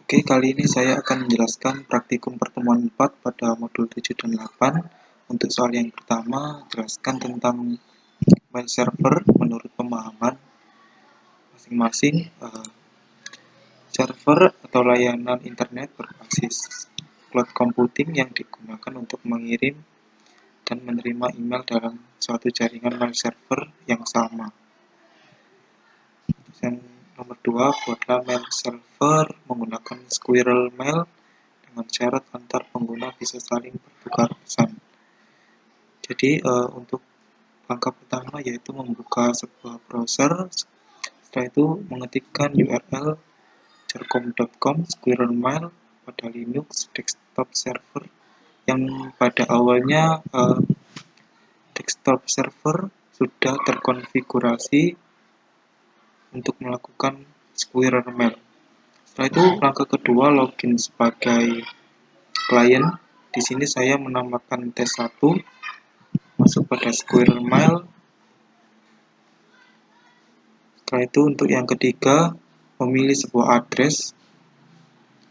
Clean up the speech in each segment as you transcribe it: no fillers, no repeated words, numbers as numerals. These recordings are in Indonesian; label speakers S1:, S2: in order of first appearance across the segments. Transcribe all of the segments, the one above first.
S1: Oke, kali ini saya akan menjelaskan praktikum pertemuan 4 pada modul 7 dan 8. Untuk soal yang pertama, jelaskan tentang mail server menurut pemahaman masing-masing. Server atau layanan internet berbasis cloud computing yang digunakan untuk mengirim dan menerima email dalam suatu jaringan mail server yang sama. Yang nomor 2, buatlah mail server menggunakan squirrel mail dengan syarat antar pengguna bisa saling bertukar pesan. Jadi untuk langkah pertama yaitu membuka sebuah browser. Setelah itu mengetikkan URL jarcom.com squirrel mail pada Linux desktop server yang pada awalnya desktop server sudah terkonfigurasi untuk melakukan squirrel mail. Setelah itu langkah kedua, login sebagai klien. Di sini saya menambahkan tes1, masuk pada squirrel mail. Setelah itu untuk yang ketiga, memilih sebuah address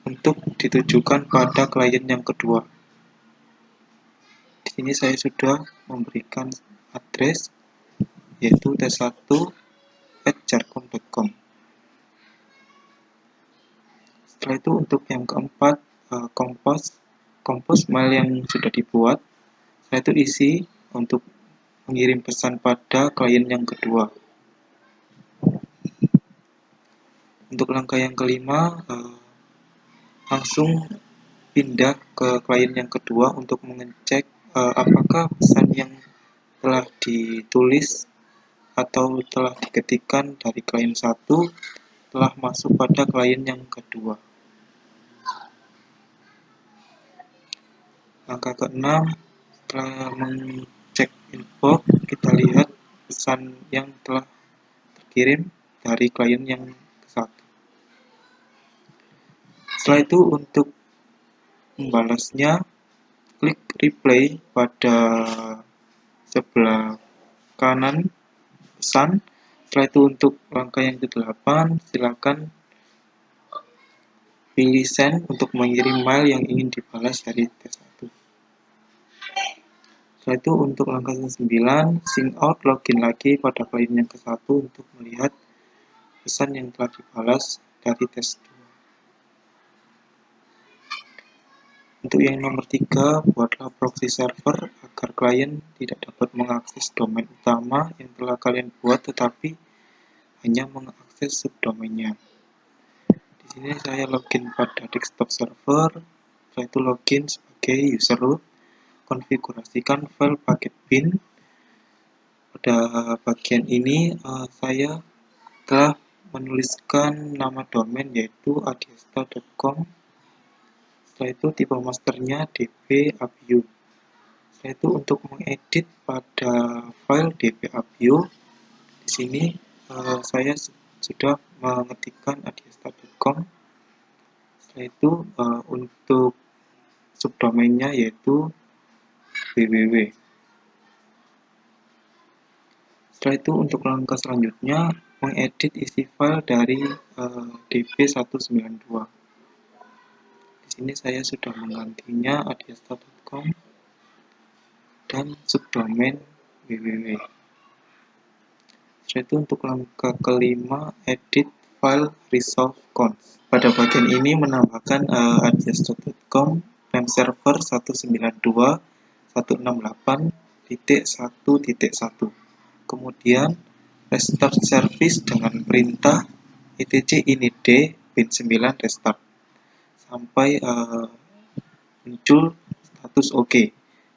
S1: untuk ditujukan pada klien yang kedua. Di sini saya sudah memberikan address yaitu tes1@jarcom.com. Setelah itu untuk yang keempat, compose mail yang sudah dibuat. Setelah itu isi untuk mengirim pesan pada klien yang kedua. Untuk langkah yang kelima, langsung pindah ke klien yang kedua untuk mengecek apakah pesan yang telah ditulis atau telah diketikkan dari klien 1 telah masuk pada klien yang kedua. Langkah keenam, setelah mengecek inbox, kita lihat pesan yang telah terkirim dari klien yang ke-1. Setelah itu untuk membalasnya, klik reply pada sebelah kanan pesan. Setelah itu untuk langkah yang ke-8, silakan pilih send untuk mengirim mail yang ingin dibalas dari tes1. Setelah itu untuk langkah ke-9, sign out, login lagi pada klien yang ke-1 untuk melihat pesan yang telah dibalas dari tes2. Untuk yang nomor 3, buatlah proxy server agar klien tidak dapat mengakses domain utama yang telah kalian buat, tetapi hanya mengakses subdomainnya. Di sini saya login pada desktop server, setelah itu login sebagai user root, konfigurasikan file paket bin. Pada bagian ini saya telah menuliskan nama domain yaitu adiasta.com. Setelah itu tipe masternya db.abiu. Setelah itu untuk mengedit pada file db.abiu, di sini saya sudah mengetikkan adiasta.com. Setelah itu untuk subdomainnya yaitu www. Setelah itu untuk langkah selanjutnya mengedit isi file dari db192. Di sini saya sudah menggantinya adiasta.com dan subdomain www. Setelah itu untuk langkah kelima, edit file resolve const. Pada bagian ini menambahkan adiasta.com name server 192.168.1.1. Kemudian restart service dengan perintah etc init bin 9 restart sampai muncul status OK.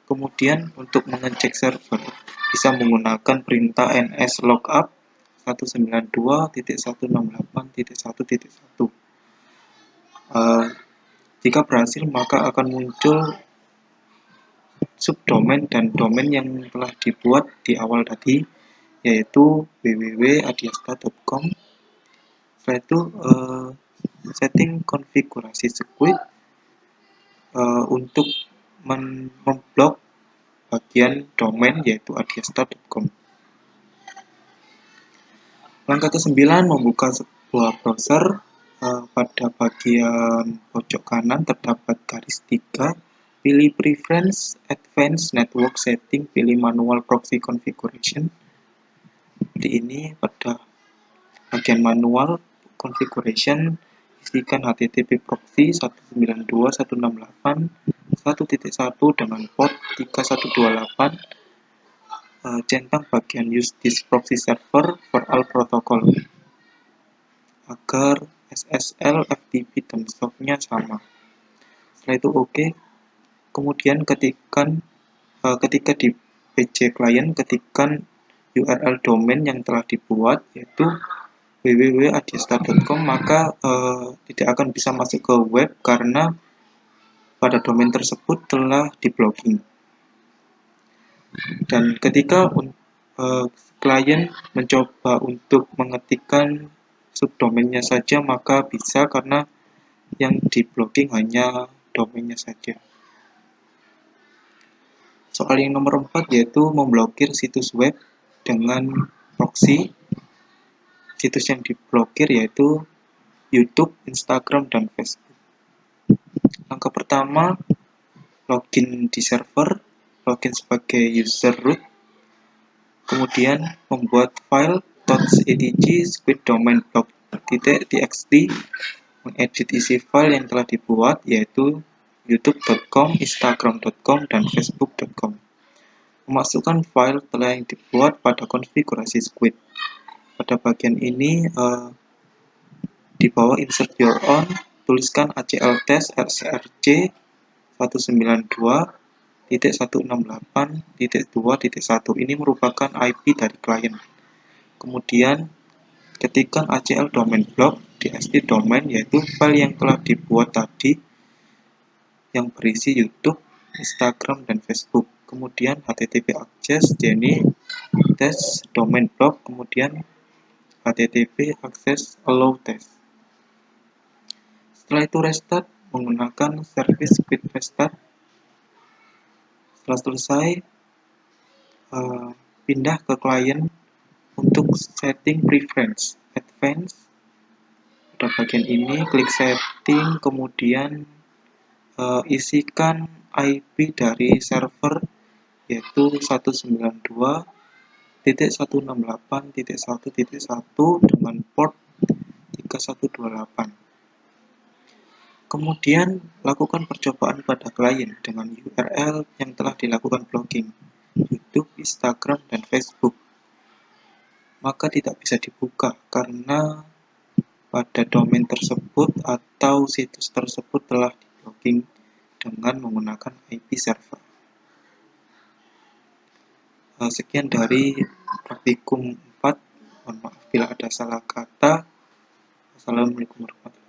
S1: Kemudian untuk mengecek server bisa menggunakan perintah ns lookup 192.168.1.1. Jika berhasil, maka akan muncul subdomain dan domain yang telah dibuat di awal tadi, yaitu www.adiasta.com. Setelah itu setting konfigurasi script untuk memblok bagian domain yaitu adiasta.com. Langkah ke-9, membuka sebuah browser. pada bagian pojok kanan terdapat garis 3, pilih Preference, Advanced Network Setting, pilih Manual Proxy Configuration. Di ini pada bagian Manual Configuration, isikan HTTP proxy 192.168.1.1 dengan port 3128, centang bagian Use this proxy server for all protocol agar SSL, FTP, dan SOP-nya sama. Setelah itu oke. Kemudian ketika di page client, ketikkan URL domain yang telah dibuat, yaitu www.adiasta.com, maka tidak akan bisa masuk ke web karena pada domain tersebut telah di-blocking. Dan ketika klien mencoba untuk mengetikkan subdomainnya saja, maka bisa karena yang di-blocking hanya domainnya saja. Soal yang nomor 4 yaitu memblokir situs web dengan proxy. Situs yang diblokir yaitu YouTube, Instagram, dan Facebook. Langkah pertama, login di server, login sebagai user root, kemudian membuat file .etc squid domain block.txt, mengedit isi file yang telah dibuat yaitu youtube.com, instagram.com, dan facebook.com. Memasukkan file telah yang dibuat pada konfigurasi squid. Pada bagian ini di bawah insert your own, tuliskan acltest src 192.168.2.1. Ini merupakan IP dari klien. Kemudian ketikkan acl domain block di st domain, yaitu file yang telah dibuat tadi yang berisi YouTube, Instagram, dan Facebook. Kemudian http access jadi test domain block, kemudian http access allow test. Setelah itu restart menggunakan service quit restart. Setelah selesai, pindah ke klien untuk setting preference advance. Pada bagian ini klik setting, kemudian isikan IP dari server yaitu 192.168.1.1 dengan port 3128. Kemudian lakukan percobaan pada klien dengan URL yang telah dilakukan blocking, YouTube, Instagram, dan Facebook. Maka tidak bisa dibuka karena pada domain tersebut atau situs tersebut telah di-blocking dengan menggunakan IP server. Sekian dari praktikum 4. Mohon maaf bila ada salah kata. Assalamualaikum warahmatullahi wabarakatuh.